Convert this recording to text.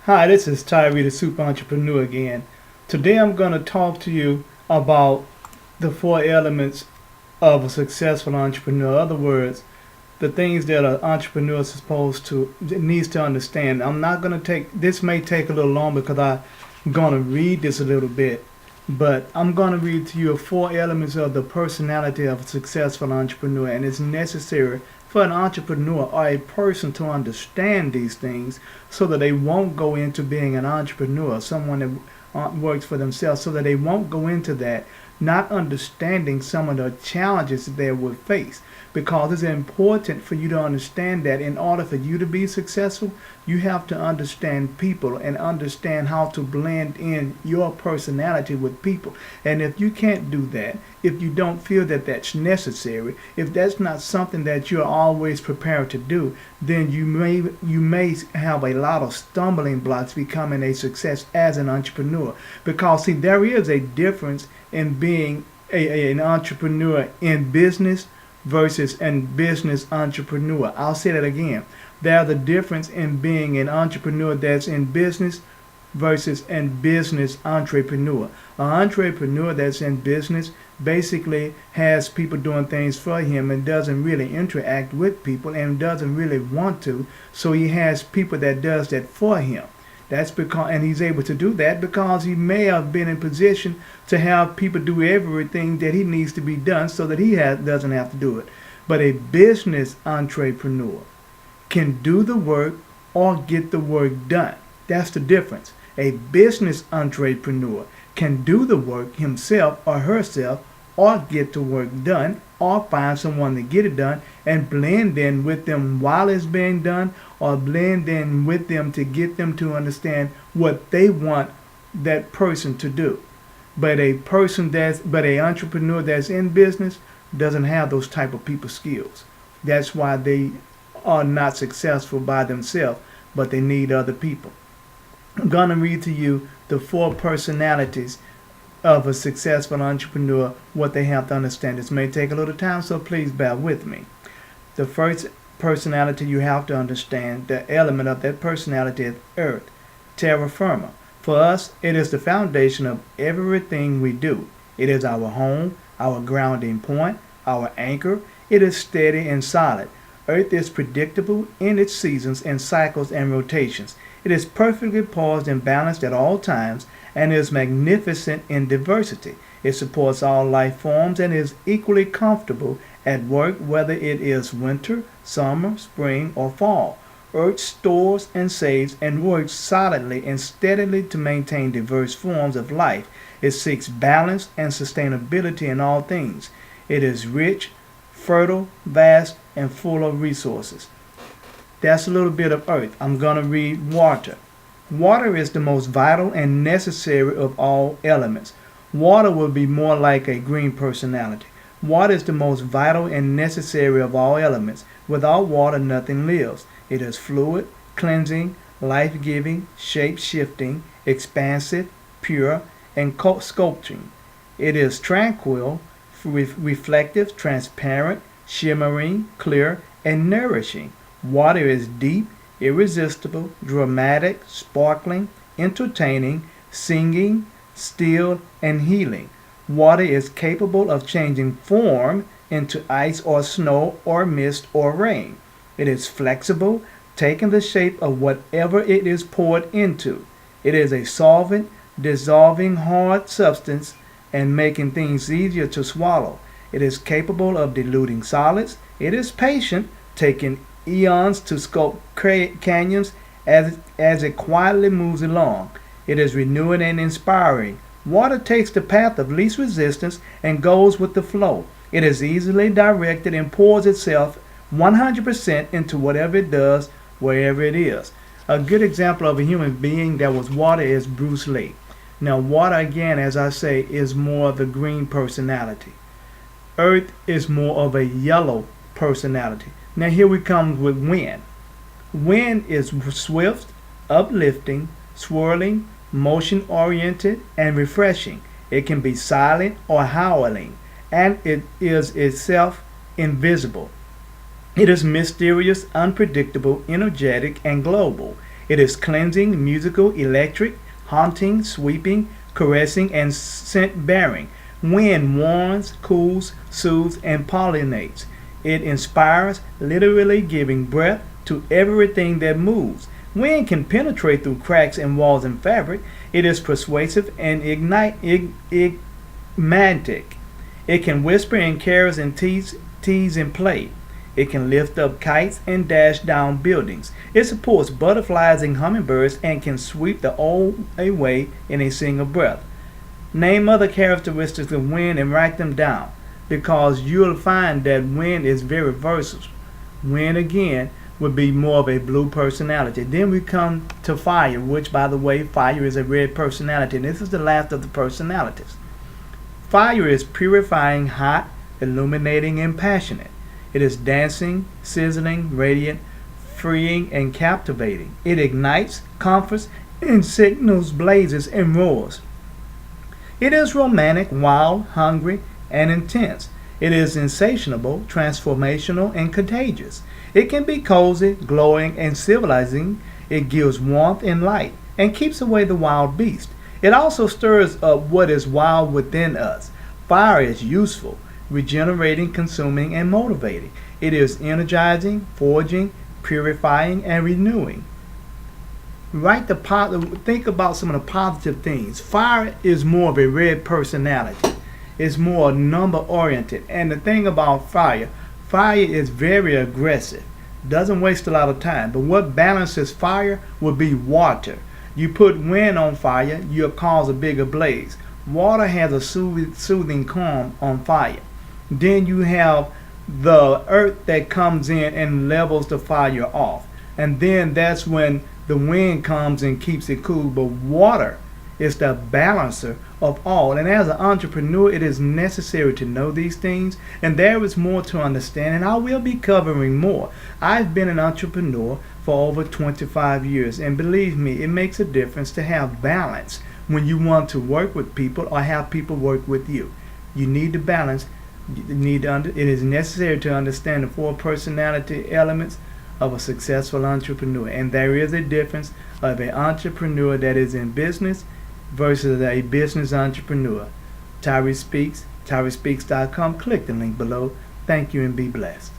Hi, this is Tyree, the Super Entrepreneur again. Today I'm going to talk to you about the four elements of a successful entrepreneur. In other words, the things that an entrepreneur is supposed to needs to understand. I'm not going to take this may take a little long because I'm going to read this a little bit, but I'm going to read to you four elements of the personality of a successful entrepreneur, and it's necessary for an entrepreneur or a person to understand these things so that they won't go into being an entrepreneur, someone that works for themselves, so that they won't go into that not understanding some of the challenges that they would face. Because it's important for you to understand that in order for you to be successful, you have to understand people and understand how to blend in your personality with people. And if you can't do that, if you don't feel that that's necessary, if that's not something that you're always prepared to do, then you may have a lot of stumbling blocks becoming a success as an entrepreneur. Because see, there is a difference in being an entrepreneur in business versus a business entrepreneur. I'll say that again. There's a difference in being an entrepreneur that's in business versus a business entrepreneur. An entrepreneur that's in business basically has people doing things for him and doesn't really interact with people and doesn't really want to, so he has people that does that for him. That's because, and he's able to do that because he may have been in position to have people do everything that he needs to be done so that he doesn't have to do it. But a business entrepreneur can do the work or get the work done. That's the difference. A business entrepreneur can do the work himself or herself or get the work done or find someone to get it done and blend in with them while it's being done, or blend in with them to get them to understand what they want that person to do. But an entrepreneur that's in business doesn't have those type of people skills. That's why they are not successful by themselves, but they need other people. I'm going to read to you the four personalities of a successful entrepreneur, what they have to understand. This may take a little time, so please bear with me. The first personality you have to understand, the element of that personality is earth, terra firma. For us, it is the foundation of everything we do. It is our home, our grounding point, our anchor. It is steady and solid. Earth is predictable in its seasons and cycles and rotations. It is perfectly poised and balanced at all times and is magnificent in diversity. It supports all life forms and is equally comfortable at work, whether it is winter, summer, spring, or fall. Earth stores and saves and works solidly and steadily to maintain diverse forms of life. It seeks balance and sustainability in all things. It is rich, fertile, vast, and full of resources. That's a little bit of earth. I'm going to read water. Water is the most vital and necessary of all elements. Water will be more like a green personality. Water is the most vital and necessary of all elements. Without water, nothing lives. It is fluid, cleansing, life-giving, shape-shifting, expansive, pure, and sculpturing. It is tranquil, reflective, transparent, shimmering, clear, and nourishing. Water is deep, irresistible, dramatic, sparkling, entertaining, singing, still, and healing. Water is capable of changing form into ice or snow or mist or rain. It is flexible, taking the shape of whatever it is poured into. It is a solvent, dissolving hard substance and making things easier to swallow. It is capable of diluting solids. It is patient, taking eons to sculpt canyons as it quietly moves along. It is renewing and inspiring. Water takes the path of least resistance and goes with the flow. It is easily directed and pours itself 100% into whatever it does, wherever it is. A good example of a human being that was water is Bruce Lee. Now, water, again, as I say, is more of the green personality. Earth is more of a yellow personality. Now, here we come with wind. Wind is swift, uplifting, swirling, motion-oriented, and refreshing. It can be silent or howling, and it is itself invisible. It is mysterious, unpredictable, energetic, and global. It is cleansing, musical, electric, haunting, sweeping, caressing, and scent bearing. Wind warms, cools, soothes, and pollinates. It inspires, literally giving breath to everything that moves. Wind can penetrate through cracks in walls and fabric. It is persuasive and enigmatic. It can whisper in carols and tease and play. It can lift up kites and dash down buildings. It supports butterflies and hummingbirds and can sweep the old away in a single breath. Name other characteristics of wind and write them down, because you'll find that wind is very versatile. Wind again would be more of a blue personality. Then we come to fire, which, by the way, fire is a red personality. And this is the last of the personalities. Fire is purifying, hot, illuminating, and passionate. It is dancing, sizzling, radiant, freeing, and captivating. It ignites, comforts, and signals blazes and roars. It is romantic, wild, hungry, and intense. It is insatiable, transformational, and contagious. It can be cozy, glowing, and civilizing. It gives warmth and light and keeps away the wild beast. It also stirs up what is wild within us. Fire is useful, regenerating, consuming, and motivating. It is energizing, forging, purifying, and renewing. Think about some of the positive things. Fire is more of a red personality. It's more number oriented. And the thing about fire is very aggressive. Doesn't waste a lot of time. But what balances fire would be water. You put wind on fire, you'll cause a bigger blaze. Water has a soothing calm on fire. Then you have the earth that comes in and levels the fire off. And then that's when the wind comes and keeps it cool. But water is the balancer of all. And as an entrepreneur, it is necessary to know these things. And there is more to understand. And I will be covering more. I've been an entrepreneur for over 25 years. And believe me, it makes a difference to have balance when you want to work with people or have people work with you. You need to balance. It is necessary to understand the 4 personality elements of a successful entrepreneur. And there is a difference of an entrepreneur that is in business versus a business entrepreneur. Tyree Speaks, TyreeSpeaks.com. Click the link below. Thank you and be blessed.